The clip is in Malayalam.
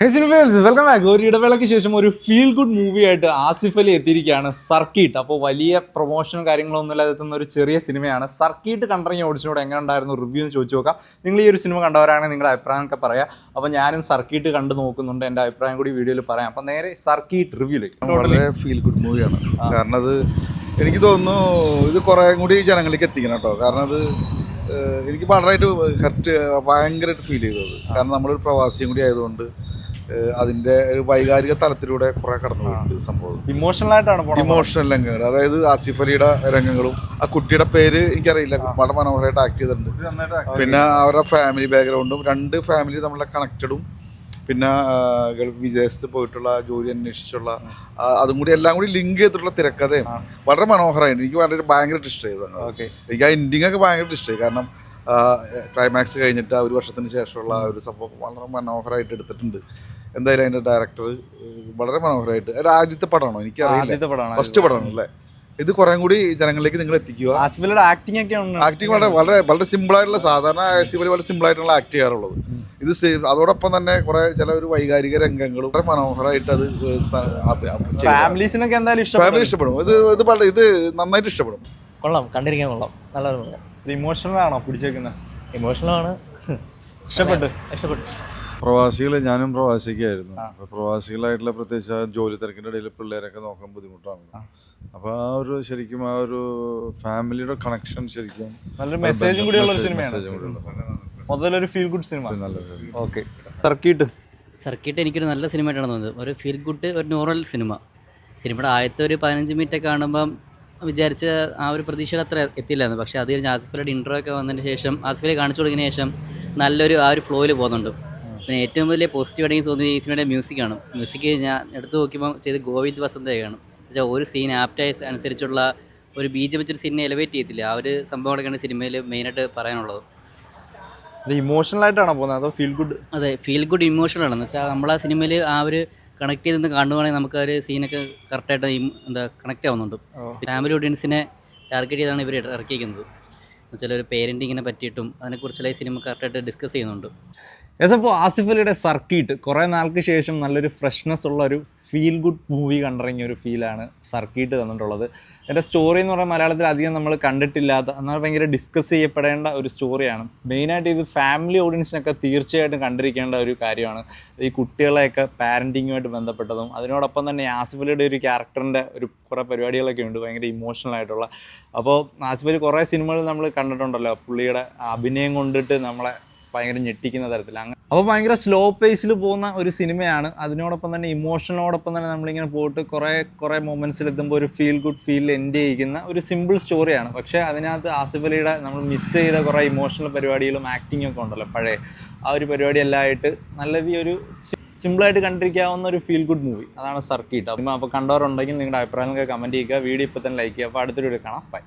Welcome back. ഒരു ഇടവേളയ്ക്ക് ശേഷം ഒരു ഫീൽ ഗുഡ് മൂവി ആയിട്ട് ആസിഫ് അലി എത്തിയിരിക്കുകയാണ്, സർക്കീട്ട്. അപ്പോൾ വലിയ പ്രൊമോഷനും കാര്യങ്ങളൊന്നും ഇല്ലാതെ എത്തുന്ന ഒരു ചെറിയ സിനിമയാണ് സർക്കീട്ട്. കണ്ടിറങ്ങിയ ഓഡിഷനോട് എങ്ങനെ ഉണ്ടായിരുന്നു റിവ്യൂ എന്ന് ചോദിച്ചു നോക്കാം. നിങ്ങൾ ഈ ഒരു സിനിമ കണ്ടവരാണെങ്കിൽ നിങ്ങളുടെ അഭിപ്രായമൊക്കെ പറയാം. അപ്പോൾ ഞാനും സർക്കീട്ട് കണ്ടു നോക്കുന്നുണ്ട്, എൻ്റെ അഭിപ്രായം കൂടി വീഡിയോയിൽ പറയാം. അപ്പോൾ നേരെ സർക്കീട്ട് റിവ്യൂയിലേക്ക്. വളരെ ഫീൽ ഗുഡ് മൂവിയാണ്. കാരണം അത് എനിക്ക് തോന്നുന്നു ഇത് കുറേ കൂടി ജനങ്ങളിലേക്ക് എത്തിക്കണം കേട്ടോ. കാരണം അത് എനിക്ക് വളരെയായിട്ട് ഭയങ്കരമായിട്ട് ഫീൽ ചെയ്തത്. കാരണം നമ്മളൊരു പ്രവാസിയും കൂടി ആയതുകൊണ്ട് അതിൻ്റെ ഒരു വൈകാരിക തലത്തിലൂടെ കുറെ കടന്നു പോയിട്ടുണ്ട് സംഭവം. ഇമോഷണൽ രംഗങ്ങൾ, അതായത് ആസിഫ് അലിയുടെ രംഗങ്ങളും ആ കുട്ടിയുടെ പേര് എനിക്കറിയില്ല, വളരെ മനോഹരമായിട്ട് ആക്ട് ചെയ്തിട്ടുണ്ട്. പിന്നെ അവരുടെ ഫാമിലി ബാക്ക്ഗ്രൗണ്ടും, രണ്ട് ഫാമിലി തമ്മിലുള്ള കണക്റ്റഡും, പിന്നെ ഗൾഫ് വിദേശത്ത് പോയിട്ടുള്ള ജോലി അന്വേഷിച്ചുള്ള അതും കൂടി എല്ലാം കൂടി ലിങ്ക് ചെയ്തിട്ടുള്ള തിരക്കഥയും വളരെ മനോഹരമായിട്ട് എനിക്ക് ഭയങ്കരമായിട്ട് ഇഷ്ടമായി. എനിക്ക് ആ എൻഡിങ് ഒക്കെ ഭയങ്കരമായിട്ട് ഇഷ്ടമായി. കാരണം ക്ലൈമാക്സ് കഴിഞ്ഞിട്ട് ഒരു വർഷത്തിന് ശേഷമുള്ള ഒരു സംഭവം വളരെ മനോഹരമായിട്ട് എടുത്തിട്ടുണ്ട്. എന്തായാലും അതിൻ്റെ ഡയറക്ടർ വളരെ മനോഹരമായിട്ട്. ഒരു ആദ്യത്തെ പടമാണോ എനിക്കറിയില്ല, ഫസ്റ്റ് പടമാണ് അല്ലേ? ഇത് കുറേ കൂടി ജനങ്ങളിലേക്ക് നിങ്ങൾ എത്തിക്കുക. ആക്ടിങ് വളരെ വളരെ വളരെ സിമ്പിളായിട്ടുള്ള, സാധാരണ ആസിഫ് അലി വളരെ സിമ്പിളായിട്ടുള്ള ആക്ട് ചെയ്യാറുള്ളത്. ഇത് അതോടൊപ്പം തന്നെ കുറെ ചില ഒരു വൈകാരിക രംഗങ്ങളും വളരെ മനോഹരമായിട്ട് അത് ഫാമിലീസിനൊക്കെ എന്തായാലും ഇഷ്ടപ്പെടും. ഇത് നന്നായിട്ട് ഇഷ്ടപ്പെടും. കൊള്ളാം, കണ്ടിരിക്കാൻ കൊള്ളാം. നല്ല ഇമോഷണൽ ആണോ പിടിച്ചേക്കുന്നത്? ഇമോഷണലാണ്. ഇഷ്ടപ്പെട്ടു. ഞാനും പ്രവാസിക്കായിരുന്നു. അപ്പോൾ പ്രവാസികളായിട്ടുള്ള പ്രത്യേകിച്ച് ജോലി തിരക്കിൻ്റെ ഇടയിൽ പിള്ളേരൊക്കെ നോക്കാൻ ബുദ്ധിമുട്ടാണ്. അപ്പോൾ ആ ഒരു ശരിക്കും ആ ഒരു ഫാമിലിയുടെ കണക്ഷൻ ശരിക്കും നല്ലൊരു മെസ്സേജും കൂടിയുള്ള സിനിമയാണ്. മുതലൊരു feel good cinema. Okay, Sarkeet എനിക്കൊരു നല്ല സിനിമ ആയിട്ടാണ് തോന്നുന്നത്. ഒരു ഫീൽ ഗുഡ്, ഒരു നോർമൽ സിനിമ. സിനിമയുടെ ആദ്യത്തെ ഒരു 15 മിനിറ്റ് കാണുമ്പം വിചാരിച്ച ആ ഒരു പ്രതീക്ഷയുടെ അത്ര എത്തില്ലായിരുന്നു. പക്ഷേ അത് കഴിഞ്ഞ് ആസിഫ് അലിയുടെ ഇൻട്രോ ഒക്കെ വന്നതിന് ശേഷം, ആസിഫ് അലി കാണിച്ചു കൊടുത്തതിന് ശേഷം നല്ലൊരു ആ ഒരു ഫ്ലോയിൽ പോകുന്നുണ്ട്. പിന്നെ ഏറ്റവും വലിയ പോസിറ്റീവ് ആണെങ്കിൽ തോന്നിയത് ഈ സിനിമയുടെ മ്യൂസിക്കാണ്. മ്യൂസിക് ഞാൻ എടുത്തു നോക്കിയപ്പോൾ ചെയ്ത് ഗോവിന്ദ് വസന്തയാണ്. പക്ഷേ ഒരു സീൻ ആപ്റ്റായ അനുസരിച്ചുള്ള ഒരു ബീജം വെച്ചൊരു സീനിനെ എലിവേറ്റ് ചെയ്യത്തില്ല. ആ ഒരു സംഭവങ്ങളൊക്കെയാണ് സിനിമയിൽ മെയിനായിട്ട് പറയാനുള്ളത്. ഇമോഷണൽ ആയിട്ടാണോ പോകുന്നത് അതോ ഫീൽ ഗുഡ്? അതെ, ഫീൽ ഗുഡ് ഇമോഷണൽ ആണെന്ന് വെച്ചാൽ നമ്മൾ ആ സിനിമയിൽ ആ ഒരു കണക്ട് ചെയ്ത് കാണുവാണെങ്കിൽ നമുക്ക് ആ ഒരു സീനൊക്കെ കറക്റ്റായിട്ട് കണക്റ്റ് ആവുന്നുണ്ട്. ഫാമിലി ഓഡിയൻസിനെ ടാർഗറ്റ് ചെയ്താണ് ഇവർ ഇറക്കിയിരിക്കുന്നത്. എന്നുവെച്ചാൽ ഒരു പേരൻറ്റിങ്ങിനെ പറ്റിയിട്ടും അതിനെക്കുറിച്ചുള്ള ഈ സിനിമ കറക്റ്റായിട്ട് ഡിസ്കസ് ചെയ്യുന്നുണ്ട്. അപ്പോൾ ആസിഫ് അലിയുടെ സർക്കീട്ട് കുറേ നാൾക്ക് ശേഷം നല്ലൊരു ഫ്രഷ്നെസ് ഉള്ള ഒരു ഫീൽ ഗുഡ് മൂവി കണ്ടിറങ്ങിയ ഒരു ഫീലാണ് സർക്കീട്ട് തന്നിട്ടുള്ളത്. എൻ്റെ സ്റ്റോറി എന്ന് പറയുന്നത് മലയാളത്തിൽ അധികം നമ്മൾ കണ്ടിട്ടില്ലാത്ത, എന്നാൽ ഭയങ്കര ഡിസ്കസ് ചെയ്യപ്പെടേണ്ട ഒരു സ്റ്റോറിയാണ്. മെയിനായിട്ട് ഇത് ഫാമിലി ഓഡിയൻസിനൊക്കെ തീർച്ചയായിട്ടും കണ്ടിരിക്കേണ്ട ഒരു കാര്യമാണ്. ഈ കുട്ടികളെയൊക്കെ പാരൻറ്റിങ്ങുമായിട്ട് ബന്ധപ്പെട്ടതും അതിനോടൊപ്പം തന്നെ ആസിഫ് അലിയുടെ ഒരു ക്യാരക്ടറിൻ്റെ ഒരു കുറേ പരിപാടികളൊക്കെ ഉണ്ട് ഭയങ്കര ഇമോഷണൽ ആയിട്ടുള്ള. അപ്പോൾ ആസിഫ് അലി കുറേ സിനിമകൾ നമ്മൾ കണ്ടിട്ടുണ്ടല്ലോ, പുള്ളിയുടെ അഭിനയം കൊണ്ടിട്ട് നമ്മളെ ഭയങ്കര ഞെട്ടിക്കുന്ന തരത്തിൽ. അപ്പോൾ ഭയങ്കര സ്ലോ പേസിൽ പോകുന്ന ഒരു സിനിമയാണ്. അതിനോടൊപ്പം തന്നെ ഇമോഷനോടൊപ്പം തന്നെ നമ്മളിങ്ങനെ പോയിട്ട് കുറേ മൊമെൻറ്റ്സിലെത്തുമ്പോൾ ഒരു ഫീൽ ഗുഡ് ഫീൽ എൻഡ് ചെയ്യിക്കുന്ന ഒരു സിമ്പിൾ സ്റ്റോറിയാണ്. പക്ഷേ അതിനകത്ത് ആസിഫ് അലിയുടെ നമ്മൾ മിസ് ചെയ്ത കുറേ ഇമോഷണൽ പരിപാടികളും ആക്ടിങ്ങും ഒക്കെ ഉണ്ടല്ലോ പഴയ ആ ഒരു പരിപാടിയെല്ലാം ആയിട്ട് നല്ലൊരു സിമ്പിളായിട്ട് കണ്ടിരിക്കാവുന്ന ഒരു ഫീൽ ഗുഡ് മൂവി. അതാണ് സർക്കീട്ട്. അപ്പോൾ കണ്ടവരുണ്ടെങ്കിൽ നിങ്ങളുടെ അഭിപ്രായങ്ങളൊക്കെ കമൻറ്റ് ചെയ്യുക. വീഡിയോ ഇപ്പോൾ തന്നെ ലൈക്ക് ചെയ്യുക. അപ്പോൾ അടുത്തൊരു വീഡിയോ കാണാം. ബൈ.